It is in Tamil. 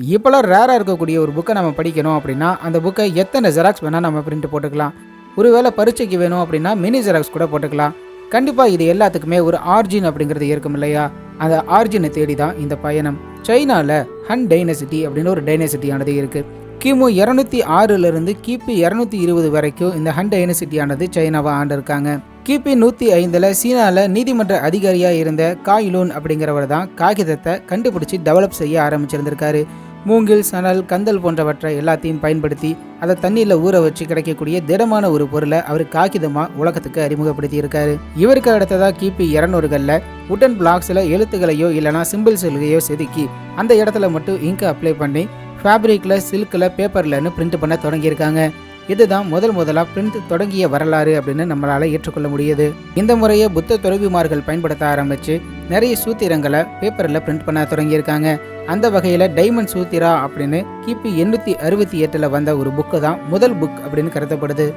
இப்போலாம் ரேராக இருக்கக்கூடிய ஒரு புக்கை நம்ம படிக்கணும் அப்படின்னா அந்த புக்கை எத்தனை ஜெராக்ஸ் வேணால் நம்ம பிரிண்ட் போட்டுக்கலாம். ஒருவேளை பரீட்சைக்கு வேணும் அப்படின்னா மினி ஜெராக்ஸ் கூட போட்டுக்கலாம். கண்டிப்பாக இது எல்லாத்துக்குமே ஒரு ஆர்ஜின் அப்படிங்கிறது இருக்கும் இல்லையா? அந்த ஆர்ஜினை தேடி தான் இந்த பயணம். சைனாவில் ஹன் டைனசிட்டி அப்படின்னு ஒரு டைனசிட்டியானது இருக்குது. கிமு 206 கிபி 220 வரைக்கும் இந்த ஹன் டைனசிட்டியானது சைனாவை ஆண்டிருக்காங்க. கிபி 105 சீனாவில் நீதிமன்ற அதிகாரியாக இருந்த காய்லூன் அப்படிங்கிறவர் தான் காகிதத்தை கண்டுபிடிச்சி டெவலப் செய்ய ஆரம்பிச்சிருந்திருக்காரு. மூங்கில், சணல், கந்தல் போன்றவற்றை எல்லாத்தையும் பயன்படுத்தி அதை தண்ணியில் ஊற வச்சு கிடைக்கக்கூடிய திடமான ஒரு பொருளை அவர் காகிதமாக உலகத்துக்கு அறிமுகப்படுத்தி இருக்காரு. இவருக்கு அடுத்ததாக கிபி 200களில் உடன் பிளாக்ஸில் எழுத்துக்களையோ இல்லைனா சிம்பிள்ஸ்களையோ செதுக்கி அந்த இடத்துல மட்டும் இங்கு அப்ளை பண்ணி ஃபேப்ரிக்கில், சில்கில், பேப்பர்லன்னு பிரிண்ட் பண்ண தொடங்கியிருக்காங்க. இதுதான் முதலாக பிரிண்ட் தொடங்கிய வரலாறு அப்படின்னு நம்மளால ஏற்றுக்கொள்ள முடியுது. இந்த முறையை புத்த துறவிமார்கள் பயன்படுத்த ஆரம்பிச்சு நிறைய சூத்திரங்களை பேப்பரில் பிரிண்ட் பண்ண தொடங்கியிருக்காங்க. அந்த வகையில் டைமண்ட் சூத்திரா அப்படின்னு கிபி 868 வந்த ஒரு புக்கு தான் முதல் புக் அப்படின்னு கருதப்படுது.